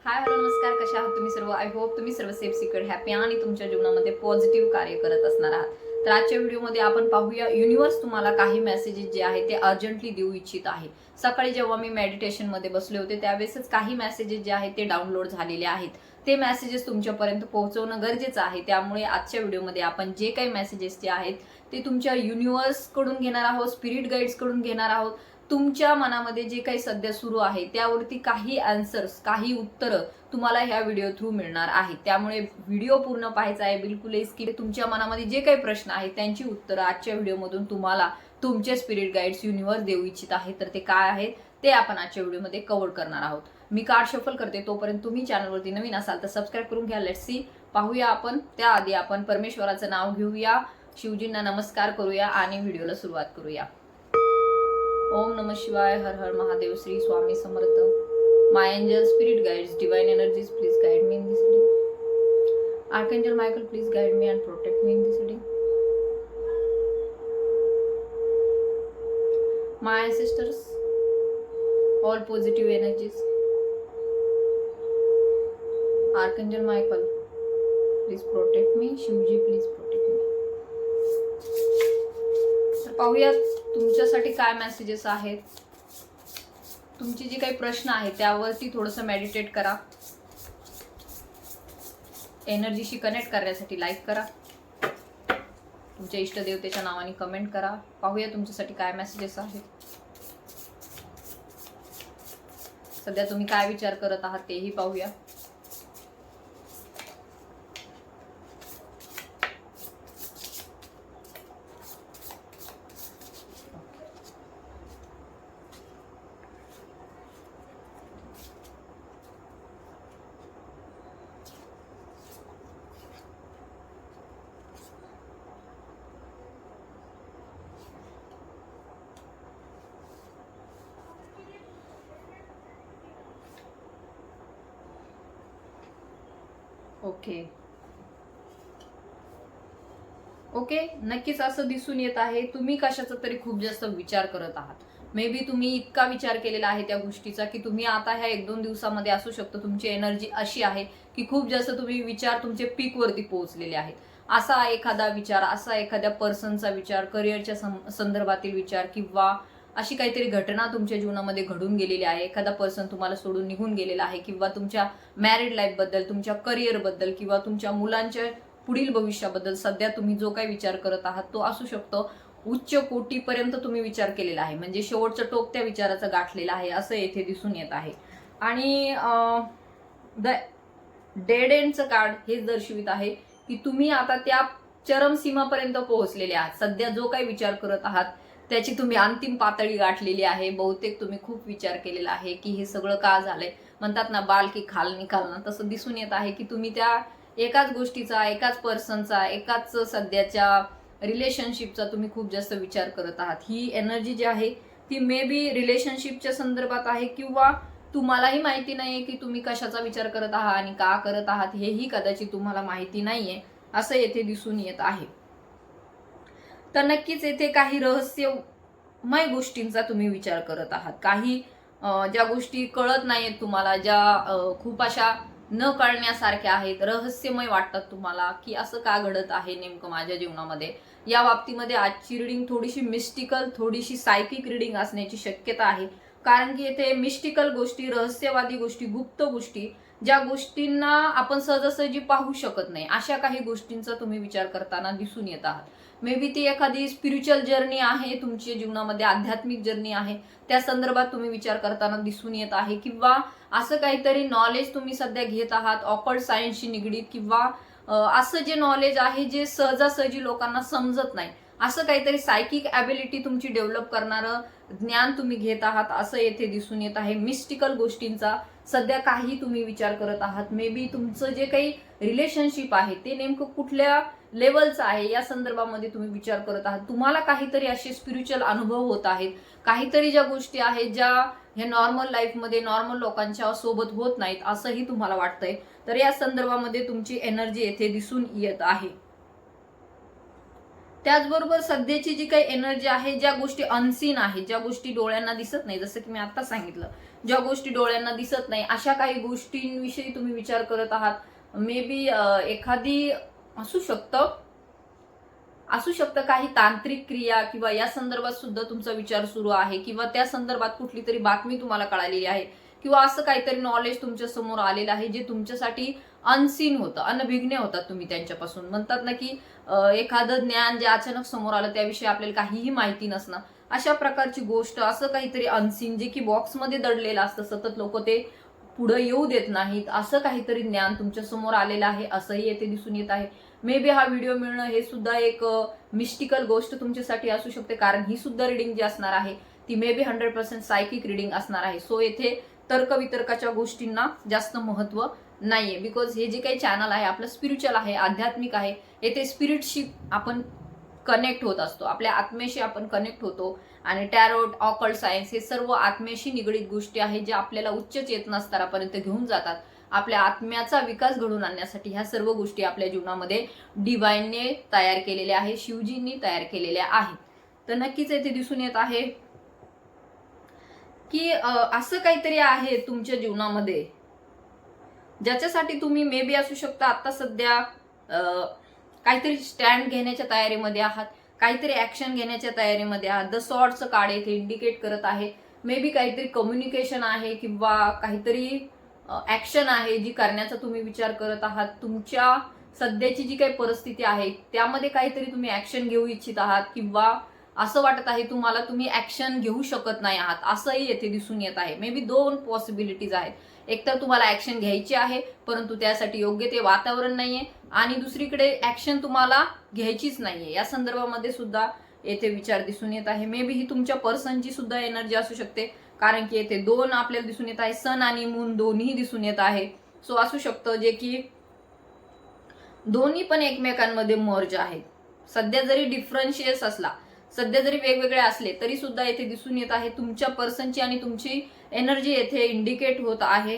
Hi hello नमस्कार, कशा आहात तुम्ही सर्व? आय होप तुम्ही सर्व सेफ सिक्युअर हॅपी आणि तुमच्या जीवनामध्ये पॉझिटिव्ह कार्य करत असणार आहात. तर आजच्या व्हिडिओमध्ये आपण पाहूया युनिव्हर्स तुम्हाला काही मेसेजेस जे आहे ते अर्जंटली देऊ इच्छित आहे. सकाळी जेव्हा मी मेडिटेशन मध्ये बसले होते त्यावेळेसच काही मेसेजेस जे आहेत ते डाउनलोड झालेले आहेत. ते मेसेजेस तुमच्यापर्यंत पोहोचवणं गरजेचं आहे. त्यामुळे आजच्या व्हिडिओमध्ये आपण जे काही मेसेजेस जे आहेत ते तुमच्या युनिव्हर्स कडून घेणार आहोत, स्पिरिट गाईड्स कडून घेणार आहोत. तुमच्या मनामध्ये जे काही सध्या सुरू आहे त्यावरती काही आन्सर्स, काही उत्तरं तुम्हाला ह्या व्हिडिओ थ्रू मिळणार आहेत. त्यामुळे व्हिडिओ पूर्ण पाहायचा आहे, बिलकुल स्किप. तुमच्या मनामध्ये जे काही प्रश्न आहेत त्यांची उत्तरं आजच्या व्हिडिओमधून तुम्हाला तुमचे स्पिरिट गाईड्स युनिव्हर्स देऊ इच्छित आहेत. तर ते काय आहेत ते आपण आजच्या व्हिडिओमध्ये कव्हर करणार आहोत. मी कार्ड शफल करते, तोपर्यंत तुम्ही चॅनलवरती नवीन असाल तर सबस्क्राईब करून घ्या. लेट्स सी, पाहूया आपण. त्याआधी आपण परमेश्वराचं नाव घेऊया, शिवजींना नमस्कार करूया आणि व्हिडिओला सुरुवात करूया. ओम नमः शिवाय, हर हर Mahadev, Shri Swami Samarth. My angel, spirit guides, divine energies, please guide me in this reading. Archangel Michael, please guide me and protect me in this reading. My ancestors, all positive energies. Archangel Michael, please protect me. Shivji, please protect me. तर पाहूया तुमच्यासाठी काय messages आहेत. तुमचे जे काही प्रश्न आहेत त्यावरती थोडंसं मेडिटेट करा. एनर्जीशी कनेक्ट करण्यासाठी लाईक करा. तुमच्या इष्टदेवतेच्या नावाने कमेंट करा. पाहूया तुमच्यासाठी काय मेसेजेस आहेत. सध्या तुम्ही काय विचार करत आहात तेही पाहूया. ओके ओके नक्कीच असं दिसून येत आहे तुम्ही कशाचा तरी खूप जास्त विचार करत आहात. मे बी तुम्ही इतका विचार केलेला आहे त्या गोष्टीचा की तुम्ही आता ह्या 1-2 दिवसामध्ये असू शकतो तुमची एनर्जी अशी आहे की खूप जास्त तुम्ही विचार तुमचे पीक वरती पोहोचलेले आहेत. असा एखादा विचार, असा एखाद्या पर्सनचा विचार, करिअरच्या संदर्भातील विचार किंवा अशी काहीतरी घटना तुमच्या जीवनामध्ये घडून गेलेली आहे. एखादा पर्सन तुम्हाला सोडून निघून गेलेला आहे किंवा तुमच्या मॅरिड लाईफ बद्दल, तुमच्या करिअर बद्दल किंवा तुमच्या मुलांच्या पुढील भविष्याबद्दल सध्या तुम्ही जो काही विचार करत आहात तो असू शकतो. उच्च कोटीपर्यंत तुम्ही विचार केलेला आहे, म्हणजे शेवटचं टोक त्या विचाराचं गाठलेलं आहे असं येथे दिसून येत आहे. आणि द डेड एंडचं कार्ड हेच दर्शवित आहे की तुम्ही आता त्या चरम सीमापर्यंत पोहोचलेले आहात. सध्या जो काही विचार करत आहात त्याची तुम्ही अंतिम पातळी गाठलेली आहे. बहुतेक तुम्ही खूप विचार केलेला आहे की हे सगळं का झालंय. म्हणतात ना बाल की खाल निकालना, तसं दिसून येत आहे की तुम्ही त्या एकाच गोष्टीचा, एकाच पर्सनचा, एकाच सध्याच्या रिलेशनशिपचा तुम्ही खूप जास्त विचार करत आहात. ही एनर्जी जी आहे ती मे बी रिलेशनशिपच्या संदर्भात आहे किंवा तुम्हालाही माहिती नाहीये की तुम्ही कशाचा विचार करत आहात आणि का करत आहात हेही कदाचित तुम्हाला माहिती नाहीये असं येथे दिसून येत आहे. तर नक्कीच येथे काही रहस्यमय गोष्टींचा तुम्ही विचार करत आहात. काही ज्या गोष्टी कळत नाहीत तुम्हाला, ज्या खूप अशा न कळण्यासारख्या आहेत, रहस्यमय वाटतात तुम्हाला की असं का घडत आहे नेमकं माझ्या जीवनामध्ये. या बाबतीमध्ये आजची रिडिंग थोडीशी मिस्टिकल, थोडीशी सायकिक रिडिंग असण्याची शक्यता आहे. कारण की येथे मिस्टिकल गोष्टी, रहस्यवादी गोष्टी, गुप्त गोष्टी, ज्या गोष्टींना आपण सहजासहजी पाहू शकत नाही अशा काही गोष्टींचा तुम्ही विचार करताना दिसून येत आहात. मे बी ती एखादी स्पिरिच्युअल जर्नी आहे तुमच्या जीवनामध्ये, आध्यात्मिक जर्नी आहे, त्या संदर्भात तुम्ही विचार करताना दिसून येत आहे. किंवा असं काहीतरी नॉलेज तुम्ही सध्या घेत आहात ऑकल्ट सायन्सशी निगडीत, किंवा असं जे नॉलेज आहे जे सहजासहजी लोकांना समजत नाही, असं काहीतरी सायकिक ॲबिलिटी तुमची डेव्हलप करणारं ज्ञान तुम्ही घेत आहात असं येथे दिसून येत आहे. मिस्टिकल गोष्टींचा सध्या काही तुम्ही विचार करत आहात. मे बी तुमचं जे काही रिलेशनशिप आहे ते नेमकं कुठल्या लेवलचं आहे या संदर्भामध्ये तुम्ही विचार करत आहात. तुम्हाला काहीतरी असे स्पिरिच्युअल अनुभव होत आहेत, काहीतरी ज्या गोष्टी आहेत ज्या हे नॉर्मल लाईफमध्ये नॉर्मल लोकांच्या सोबत होत नाहीत असंही तुम्हाला वाटतंय. तर या संदर्भामध्ये तुमची एनर्जी येथे दिसून येत आहे. त्याचबरोबर सध्याची जी काही एनर्जी आहे, ज्या गोष्टी अनसीन आहेत, ज्या गोष्टी डोळ्यांना दिसत नाही, जसं की मी आता सांगितलं ज्या गोष्टी डोळ्यांना दिसत नाही अशा काही गोष्टींविषयी तुम्ही विचार करत आहात. मे बी एखादी असू शकतं काही तांत्रिक क्रिया किंवा या संदर्भात सुद्धा तुमचा विचार सुरू आहे, किंवा त्या संदर्भात कुठली तरी बातमी तुम्हाला कळालेली आहे, किंवा असं काहीतरी नॉलेज तुमच्या समोर आलेलं आहे जे तुमच्यासाठी अनसीन होतं, अनभिज्ञ होतात तुम्ही त्यांच्यापासून. म्हणतात ना की एखादं ज्ञान जे अचानक समोर आलं त्याविषयी आपल्याला काहीही माहिती नसणं, अशा प्रकारची गोष्ट, असं काहीतरी अनसीन जे की बॉक्समध्ये दडलेलं असतं, सतत लोक ते पुढे येऊ देत नाहीत, असं काहीतरी ज्ञान तुमच्या समोर आलेलं आहे असंही येथे दिसून येत आहे. मे बी हा व्हिडिओ मिळणं हे सुद्धा एक मिस्टिकल गोष्ट तुमच्यासाठी असू शकते, कारण ही सुद्धा रिडिंग जी असणार आहे ती मे बी 100% सायकिक रिडिंग असणार आहे. सो येथे तर्कवितर्काच्या गोष्टींना जास्त महत्व नाहीये, बिकॉज हे जे काही चॅनल आहे आपलं स्पिरिच्युअल आहे, आध्यात्मिक आहे. येथे स्पिरिटशी आपण कनेक्ट होत असतो, आपल्या आत्मेशी आपण कनेक्ट होतो, आणि टॅरोट, ऑकल्ट सायन्स हे सर्व आत्मेशी निगडीत गोष्टी आहेत ज्या आपल्याला उच्च चेतना स्तरापर्यंत घेऊन जातात. आपल्या आत्म्याचा विकास घडवून आणण्यासाठी ह्या सर्व गोष्टी आपल्या जीवनामध्ये डिवाइनने तयार केलेल्या आहे, शिवजींनी तयार केलेल्या आहेत. तर नक्कीच येथे दिसून येत आहे की असं काहीतरी आहे तुमच्या जीवनामध्ये ज्याच्यासाठी तुम्ही मे बी असू शकता आता सध्या काहीतरी स्टँड घेण्याच्या तयारीमध्ये आहात, काहीतरी ऍक्शन घेण्याच्या तयारीमध्ये आहात. द सॉर्डचं कार्ड येथे इंडिकेट करत आहे मे बी काहीतरी कम्युनिकेशन आहे किंवा काहीतरी ऍक्शन आहे जी करण्याचा तुम्ही विचार करत आहात. तुमच्या सध्याची जी काही परिस्थिती आहे त्यामध्ये काहीतरी तुम्ही ऍक्शन घेऊ इच्छित आहात, किंवा असं वाटत आहे तुम्हाला तुम्ही ऍक्शन घेऊ शकत नाही आहात, असंही येथे दिसून येत आहे. मे बी दोन पॉसिबिलिटीज आहेत. एकतर तुम्हाला ऍक्शन घ्यायची आहे परंतु त्यासाठी योग्य ते वातावरण नाहीये, आणि दुसरीकडे ऍक्शन तुम्हाला घ्यायचीच नाहीये. या संदर्भामध्ये सुद्धा येथे विचार दिसून येत आहे. मे बी ही तुमच्या पर्सनची सुद्धा एनर्जी असू शकते, कारण की येथे दोन आपल्याला दिसून येत आहे, सन आणि मून दोन्ही दिसून येत आहे. सो असू शकतं जे की दोन्ही पण एकमेकांमध्ये मर्ज आहेत. सध्या जरी डिफरन्शियस असला, सध्या जरी वेगवेगळे असले तरी सुद्धा येथे दिसून येत आहे तुमच्या पर्सनची आणि तुमची एनर्जी येथे इंडिकेट होत आहे.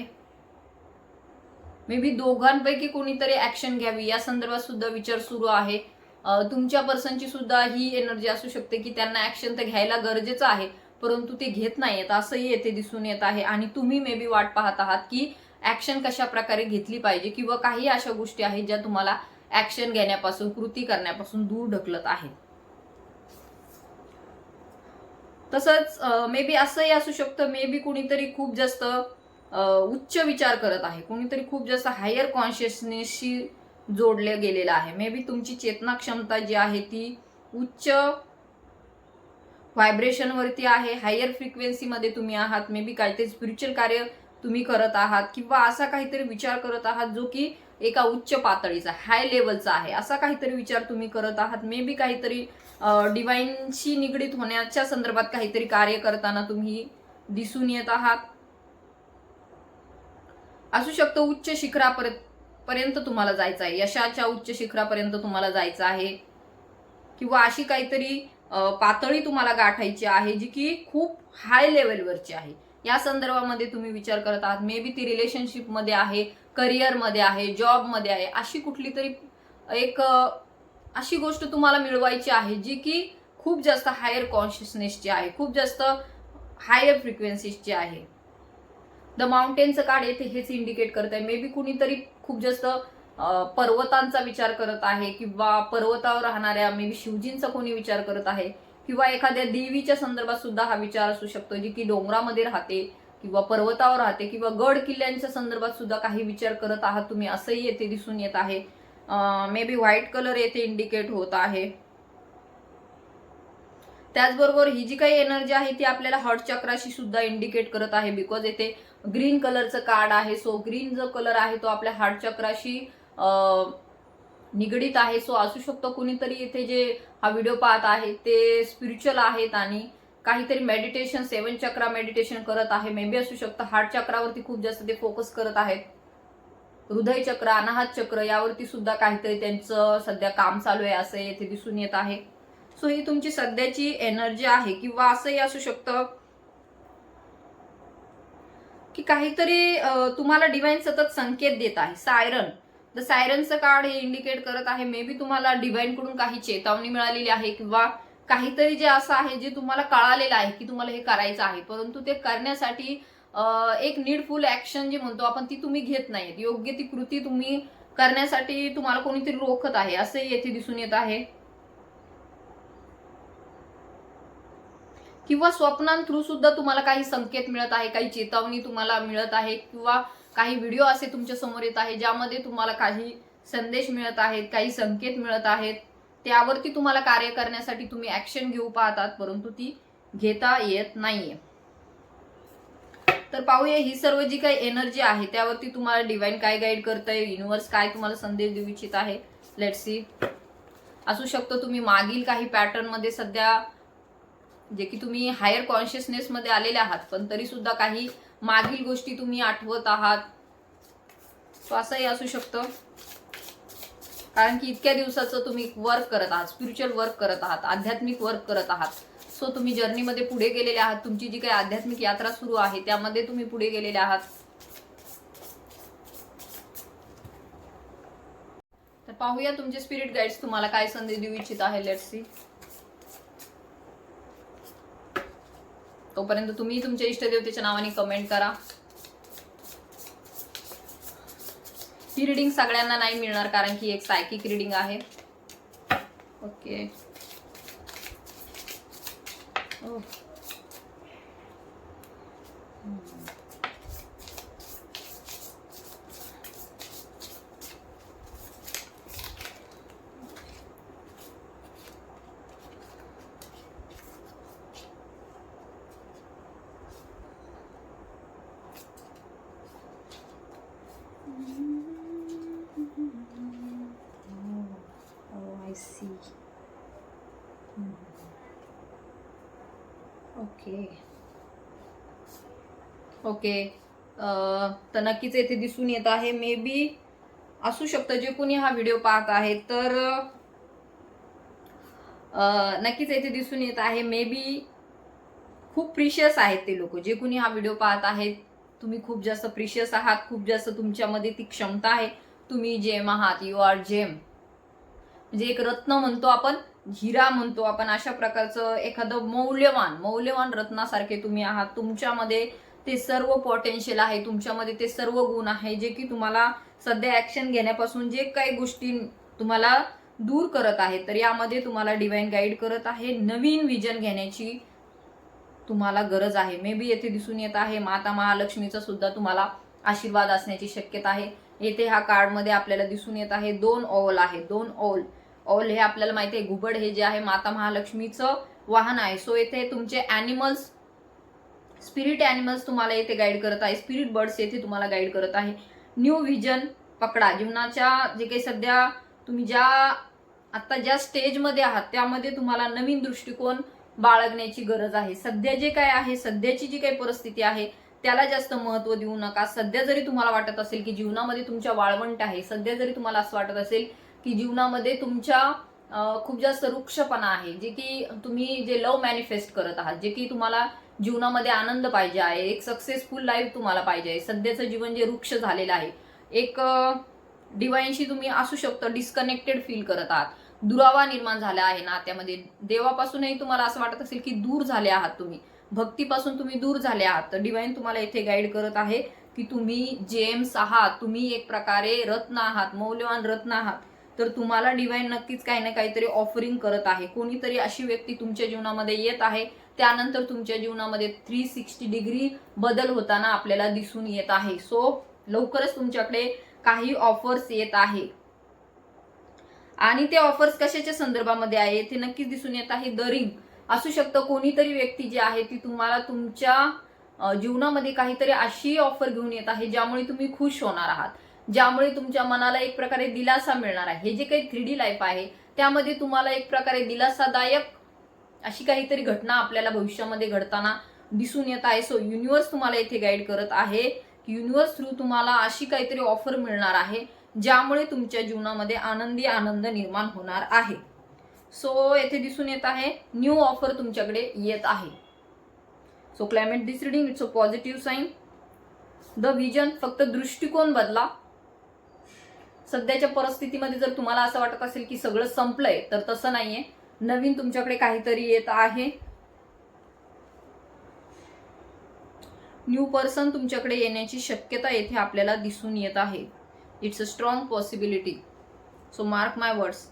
मे बी दोघांपैकी कोणीतरी ऍक्शन घ्यावी या संदर्भात सुद्धा विचार सुरू आहे. तुमच्या पर्सनची सुद्धा ही एनर्जी असू शकते की त्यांना ऍक्शन तर घ्यायला गरजेचं आहे परंतु ते घेत नाहीयेत, असंही येथे दिसून येत आहे. आणि तुम्ही मे बी वाट पाहत आहात की ऍक्शन कशा प्रकारे घेतली पाहिजे, किंवा काही अशा गोष्टी आहेत ज्या तुम्हाला ऍक्शन घेण्यापासून, कृती करण्यापासून दूर ढकलत आहेत. तसंच मे बी असंही असू शकतं, मे बी कुणीतरी खूप जास्त उच्च विचार करत आहे, कोणीतरी खूप जास्त हायर कॉन्शियसनेसशी जोडले गेलेलं आहे. मे बी तुमची चेतना क्षमता जी आहे ती उच्च व्हायब्रेशन वरती आहे, हायर फ्रिक्वेन्सी मध्ये तुम्ही आहात. मे बी काहीतरी स्पिरिच्युअल कार्य तुम्ही करत आहात, किंवा असा काहीतरी विचार करत आहात जो की एका उच्च पातळीचा, हाय लेवलचा आहे, असा काहीतरी विचार तुम्ही करत आहात. मे बी काहीतरी डिवाइनशी निगडीत होण्याच्या संदर्भात काहीतरी कार्य करताना तुम्ही दिसून येत आहात. असू शकतं उच्च शिखरापर्यंत तुम्हाला जायचं आहे, यशाच्या उच्च शिखरापर्यंत तुम्हाला जायचं आहे, किंवा अशी काहीतरी पातळी तुम्हाला गाठायची आहे जी की खूप हाय लेवलवरची आहे. या संदर्भामध्ये तुम्ही विचार करत आहात. मे बी ती रिलेशनशिप मध्ये आहे, करिअर मध्ये आहे, जॉब मध्ये आहे, अशी कुठली तरी एक अशी गोष्ट तुम्हाला मिळवायची आहे जी की खूप जास्त हायर कॉन्शियसनेसची आहे, खूप जास्त हायर फ्रिक्वेन्सीची आहे. द माउंटेनचं कार्ड येथे हेच इंडिकेट करत आहे. मे बी कुणीतरी खूप जास्त पर्वतांचा विचार करत आहे, किंवा पर्वतावर राहणाऱ्या मे बी शिवजींचा कोणी विचार करत आहे, किंवा एखाद्या देवीच्या संदर्भात सुद्धा हा विचार असू शकतो जी की डोंगरामध्ये राहते किंवा पर्वतावर राहते, किंवा गड किल्ल्यांच्या संदर्भात सुद्धा काही विचार करत आहात तुम्ही, असंही येथे दिसून येत आहे. मे बी व्हाईट कलर येथे इंडिकेट होत आहे. त्याचबरोबर ही जी काही एनर्जी आहे ती आपल्याला हार्ट चक्राशी सुद्धा इंडिकेट करत आहे, बिकॉज येथे ग्रीन कलरचं कार्ड आहे. सो ग्रीन जो कलर आहे तो आपल्या हार्ट चक्राशी निगडीत आहे. सो असू शकतो कुणीतरी इथे जे हा व्हिडिओ पाहत आहे ते स्पिरिच्युअल आहेत आणि काहीतरी मेडिटेशन, 7 चक्रा मेडिटेशन करत आहे. मे बी असू शकतं हार्ट चक्रावरती खूप जास्त ते फोकस करत आहेत. हृदय चक्र, अनाहत चक्र यावरती सुद्धा काहीतरी त्यांचं सध्या काम चालू आहे असं येथे दिसून येत आहे. सो ही तुमची सध्याची एनर्जी आहे, किंवा असंही असू शकतं की काहीतरी तुम्हाला डिवाइन सतत संकेत देत आहे. सायरन, द सायरनचं कार्ड हे इंडिकेट करत आहे मे बी तुम्हाला डिवाइन कडून काही चेतावणी मिळालेली आहे, किंवा काहीतरी जे असं आहे जे तुम्हाला कळालेलं आहे की तुम्हाला हे करायचं आहे, परंतु ते करण्यासाठी एक नीडफुल ऍक्शन जी म्हणतो आपण ती तुम्ही घेत नाहीत. योग्य ती कृती तुम्ही करण्यासाठी तुम्हाला कोणीतरी रोखत आहे असे येथे दिसून येत आहे. किंवा स्वप्नां थ्रू सुद्धा तुम्हाला काही संकेत मिळत आहे, काही चेतावणी तुम्हाला मिळत आहे, किंवा काही व्हिडिओ असे तुमच्या समोर येत आहे ज्यामध्ये तुम्हाला काही संदेश मिळत आहेत, काही संकेत मिळत आहेत. त्यावरती तुम्हाला कार्य करण्यासाठी तुम्ही ऍक्शन घेऊ पाहतात, परंतु ती घेता येत नाहीये. तर पाहूया ही सर्व जी काही एनर्जी आहे त्यावरती तुम्हाला डिवाइन काय गाईड करतंय, युनिव्हर्स काय तुम्हाला संदेश देऊ इच्छित आहे. Let's see. असू शकतो तुम्ही मागील काही पॅटर्न मध्ये सध्या जे की तुम्ही हायर कॉन्शियसनेस मध्ये आलेले आहात, पण तरी सुद्धा काही मागील गोष्टी तुम्ही आठवत आहात. तो असंही असू शकतं, कारण की इतक्या दिवसाचं तुम्ही वर्क करत आहात, स्पिरिच्युअल वर्क करत आहात, आध्यात्मिक वर्क करत आहात. सो तुम्ही जर्नीमध्ये पुढे गेलेले आहात. तुमची जी काही आध्यात्मिक यात्रा सुरू आहे त्यामध्ये तुम्ही पुढे गेलेले आहात. तर पाहूया तुमचे स्पिरिट गाईड्स तुम्हाला काय संदेश देऊ इच्छित आहे. Let's see. तोपर्यंत तुम्ही तुमच्या इष्टदेवतेच्या नावाने कमेंट करा. ही रिडिंग सगळ्यांना नाही मिळणार कारण की एक सायकिक रिडिंग आहे. ओके. ओके. तर नक्कीच येथे दिसून येत आहे, मे बी असू शकतं जे कोणी हा व्हिडिओ पाहत आहे तर नक्कीच येथे दिसून येत आहे, मे बी खूप प्रिशियस आहेत ते लोक जे कोणी हा व्हिडिओ पाहत आहेत. तुम्ही खूप जास्त प्रिशियस आहात, खूप जास्त तुमच्यामध्ये ती क्षमता आहे. तुम्ही जेम आहात, यू आर जेम. म्हणजे एक रत्न म्हणतो आपण, हिरा म्हणतो आपण, अशा प्रकारचं एखादं मौल्यवान रत्नासारखे तुम्ही आहात. तुमच्यामध्ये ते सर्व पोटेन्शियल आहे, तुमच्यामध्ये ते सर्व गुण आहे जे की तुम्हाला सध्या ऍक्शन घेण्यापासून जे काही गोष्टी तुम्हाला दूर करत आहेत. तर यामध्ये तुम्हाला डिवाइन गाईड करत आहे, नवीन विजन घेण्याची तुम्हाला गरज आहे. मे बी येथे दिसून येत आहे माता महालक्ष्मीचा सुद्धा तुम्हाला आशीर्वाद असण्याची शक्यता आहे. येथे हा कार्ड मध्ये आपल्याला दिसून येत आहे 2 ओल आहे. 2 ओल. ओल हे आपल्याला माहिती आहे घुबड हे जे आहे माता महालक्ष्मीचं वाहन आहे. सो येथे तुमचे ॲनिमल्स, स्पिरिट ॲनिमल्स तुम्हाला येथे गाईड करत आहे. स्पिरिट बर्ड्स येथे तुम्हाला गाईड करत आहे. न्यू व्हिजन पकडा. जीवनाच्या जे काही सध्या तुम्ही ज्या स्टेजमध्ये आहात त्यामध्ये तुम्हाला नवीन दृष्टिकोन बाळगण्याची गरज आहे. सध्या जे काय आहे, सध्याची जी काही परिस्थिती आहे त्याला जास्त महत्त्व देऊ नका. सध्या जरी तुम्हाला वाटत असेल की जीवनामध्ये तुमच्या वाळवंट आहे, सध्या जरी तुम्हाला असं वाटत असेल की जीवनामध्ये तुमच्या खूप जास्त वृक्षपणा आहे, जे की तुम्ही जे लव्ह मॅनिफेस्ट करत आहात, जे की तुम्हाला जीवनामध्ये आनंद पाहिजे आहे, एक सक्सेसफुल लाईफ तुम्हाला पाहिजे आहे. सध्याचं जीवन जे वृक्ष झालेलं आहे, एक डिवाइनशी तुम्ही असू शकतो डिस्कनेक्टेड फील करत आहात, दुरावा निर्माण झाला आहे नात्यामध्ये. देवापासूनही तुम्हाला असं वाटत असेल की दूर झाले आहात, तुम्ही भक्तीपासून तुम्ही दूर झाले आहात. तर डिवाइन तुम्हाला इथे गाईड करत आहे की तुम्ही जेम्स आहात, तुम्ही एक प्रकारे रत्न आहात, मौल्यवान रत्न आहात. तर तुम्हाला डिवाइन नक्कीच काही ना काहीतरी ऑफरिंग करत आहे. कोणीतरी अशी व्यक्ती तुमच्या जीवनामध्ये येत आहे, त्यानंतर तुमच्या जीवनामध्ये 360 डिग्री बदल होताना आपल्याला दिसून येत आहे. सो लवकरच तुमच्याकडे काही ऑफर्स येत आहे आणि ते ऑफर्स कशाच्या संदर्भामध्ये आहे ते नक्कीच दिसून येत आहे. द रिंग असू शकतं. कोणीतरी व्यक्ती जी आहे ती तुम्हाला तुमच्या जीवनामध्ये काहीतरी अशी ऑफर घेऊन येत आहे ज्यामुळे तुम्ही खुश होणार आहात, ज्यामुळे तुमच्या मनाला एक प्रकारे दिलासा मिळणार आहे. हे जे काही 3D लाईफ आहे त्यामध्ये तुम्हाला एक प्रकारे दिलासादायक अशी काहीतरी घटना आपल्याला भविष्यामध्ये घडताना दिसून येत आहे. सो युनिव्हर्स तुम्हाला इथे गाईड करत आहे की युनिव्हर्स थ्रू तुम्हाला अशी काहीतरी ऑफर मिळणार आहे ज्यामुळे तुमच्या जीवनामध्ये आनंद निर्माण होणार आहे. सो येथे दिसून येत आहे न्यू ऑफर तुमच्याकडे येत आहे. So climate this reading it's a positive sign. The vision, फक्त दृष्टिकोन बदला. सध्याच्या परिस्थितीमध्ये जर तुम्हाला असं वाटत असेल की सगळं संपलंय, तर तसं नाहीये. नवीन तुमच्याकडे काहीतरी येत आहे. न्यू पर्सन तुमच्याकडे येण्याची शक्यता येथे आपल्याला दिसून येत आहे. It's a strong possibility. So mark my words.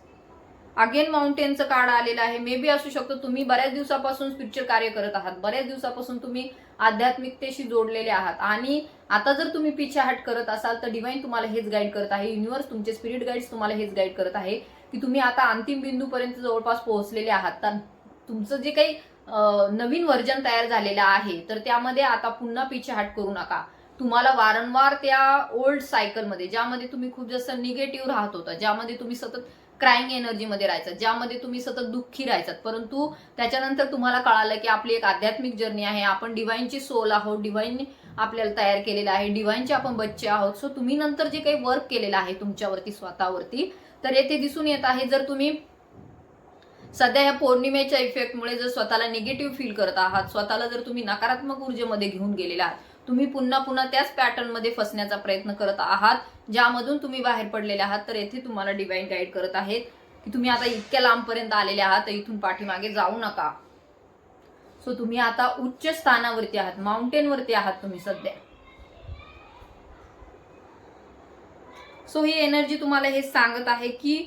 Again माउंटेनचं कार्ड आलेलं आहे. मे बी असू शकतो तुम्ही बऱ्याच दिवसापासून स्पिरिच्युअल कार्य करत आहात, बऱ्याच दिवसापासून तुम्ही आध्यात्मिकतेशी जोडलेले आहात आणि आता जर तुम्ही पिछाहट करत असाल तर डिवाइन तुम्हाला हेच गाईड करत आहे, युनिव्हर्स तुमचे स्पिरिट गाईड्स तुम्हाला हेच गाईड करत आहे की तुम्ही आता अंतिम बिंदूपर्यंत जवळपास पोहोचलेले आहात. तर तुमचं जे काही नवीन व्हर्जन तयार झालेलं आहे तर त्यामध्ये आता पुन्हा पिछाहट करू नका. तुम्हाला वारंवार त्या ओल्ड सायकलमध्ये, ज्यामध्ये तुम्ही खूप जास्त निगेटिव्ह राहत होता, ज्यामध्ये तुम्ही सतत क्राईंग एनर्जीमध्ये राहायचं, ज्यामध्ये तुम्ही सतत दुःखी राहायचात, परंतु त्याच्यानंतर तुम्हाला कळालं की आपली एक आध्यात्मिक जर्नी आहे, आपण डिवाइनची सोल आहोत, डिवाइन आपल्याला तयार केलेलं आहे, डिवाइनचे आपण बच्चे आहोत. सो तुम्ही नंतर जे काही वर्क केलेलं आहे तुमच्यावरती, स्वतःवरती, तर येथे दिसून येत आहे जर तुम्ही सध्या या पौर्णिमेच्या इफेक्टमुळे जर स्वतःला निगेटिव्ह फील करत आहात, स्वतःला जर तुम्ही नकारात्मक ऊर्जेमध्ये घेऊन गेलेला आहात, तुम्ही पुन्हा पुन्हा त्याच पॅटर्नमध्ये फसण्याचा प्रयत्न करत आहात, ज्यामधून तुम्ही बाहेर पडलेले आहात, तर येथे तुम्हाला डिवाइन गाईड करत आहेत की तुम्ही आता इतक्या लांबपर्यंत आलेले आहात, तर इथून पाठीमागे जाऊ नका. सो तुम्ही आता उच्च स्थानावरती आहात, माउंटेनवरती आहात तुम्ही सध्या. सो ही एनर्जी तुम्हाला हे सांगत आहे की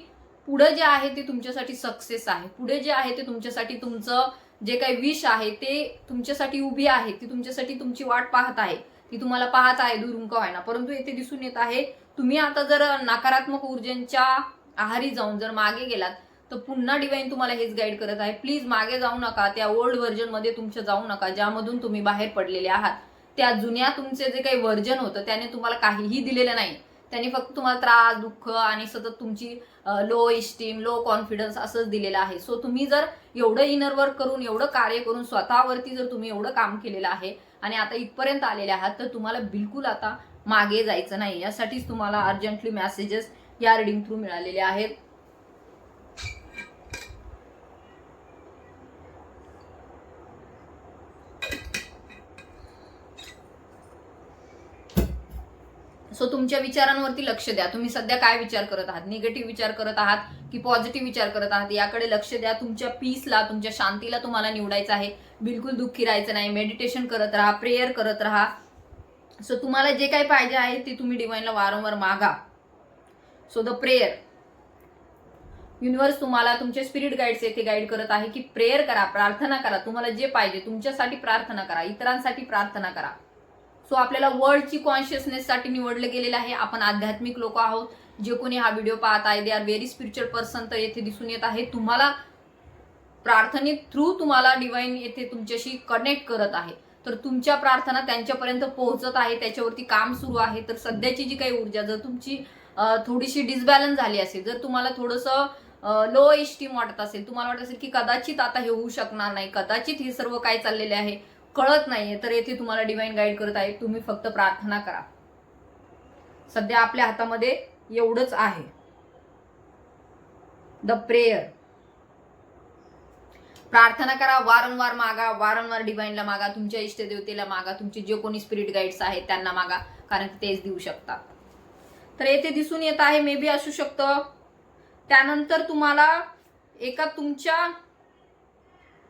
पुढे जे आहे ते तुमच्यासाठी सक्सेस आहे, पुढे जे आहे ते तुमच्यासाठी तुमचं जे काही विश आहे ते तुमच्यासाठी उभी आहे, ती तुमच्यासाठी तुमची वाट पाहत आहे, ती तुम्हाला पाहत आहे दुरून का होईना. परंतु येथे दिसून येत आहे तुम्ही आता जर नकारात्मक ऊर्जेच्या आहारी जाऊन जर मागे गेलात तर पुन्हा डिवाइन तुम्हाला हेच गाईड करत आहे, प्लीज मागे जाऊ नका, त्या ओल्ड व्हर्जन मध्ये तुमच्या जाऊ नका, ज्यामधून तुम्ही बाहेर पडलेले आहात. त्या जुन्या तुमचे जे काही व्हर्जन होतं त्याने तुम्हाला काहीही दिलेलं नाही, त्यांनी फक्त तुम्हाला त्रास, दुःख आणि सतत तुमची लो इस्टीम, लो कॉन्फिडन्स असंच दिलेलं आहे. सो तुम्ही जर एवढं इनर वर्क करून, एवढं कार्य करून, स्वतःवरती जर तुम्ही एवढं काम केलेलं आहे आणि आता इथपर्यंत आलेले आहात, तर तुम्हाला बिलकुल आता मागे जायचं नाही. यासाठीच तुम्हाला अर्जंटली मेसेजेस या रिडिंग थ्रू मिळालेले आहेत. सो तुमच्या विचारांवरती लक्ष द्या. तुम्ही सध्या काय विचार करत आहात, निगेटिव्ह विचार करत आहात की पॉझिटिव्ह विचार करत आहात, याकडे लक्ष द्या. तुमच्या पीसला, तुमच्या शांतीला तुम्हाला निवडायचं आहे. बिलकुल दुःखी राहायचं नाही. मेडिटेशन करत राहा, प्रेयर करत राहा. सो तुम्हाला जे काही पाहिजे आहे ते तुम्ही डिवाइनला वारंवार मागा. सो द प्रेयर, युनिव्हर्स तुम्हाला, तुमचे स्पिरिट गाईड्स येथे गाईड करत आहे की प्रेयर करा, प्रार्थना करा. तुम्हाला जे पाहिजे तुमच्यासाठी प्रार्थना करा, इतरांसाठी प्रार्थना करा. सो आपल्याला वर्ल्डची कॉन्शियसनेससाठी निवडलं गेलेलं आहे. आपण आध्यात्मिक लोक आहोत. जे कोणी हा व्हिडिओ पाहत आहे they are very spiritual person. तर येथे दिसून येत आहे तुम्हाला प्रार्थने थ्रू तुम्हाला डिवाइन येथे तुमच्याशी कनेक्ट करत आहे. तर तुमच्या प्रार्थना त्यांच्यापर्यंत पोहोचत आहे, त्याच्यावरती काम सुरू आहे. तर सध्याची जी काही ऊर्जा जर तुमची थोडीशी डिसबॅलन्स झाली असेल, जर तुम्हाला थोडंसं लो इस्टीम वाटत असेल, तुम्हाला वाटत असेल की कदाचित आता हे होऊ शकणार नाही, कदाचित हे सर्व काय चाललेले आहे कळत नाहीये, तर येथे तुम्हाला डिवाइन गाईड करत आहे तुम्ही फक्त प्रार्थना करा. सध्या आपल्या हातामध्ये एवढंच आहे, द प्रेयर. प्रार्थना करा, वारंवार मागा, वारंवार डिवाइनला मागा, तुमच्या इष्टदेवतेला मागा, तुमचे जे कोणी स्पिरिट गाईड्स आहेत त्यांना मागा, कारण तेच देऊ शकतात. तर येथे दिसून येत आहे मे बी असू शकतं त्यानंतर तुम्हाला एका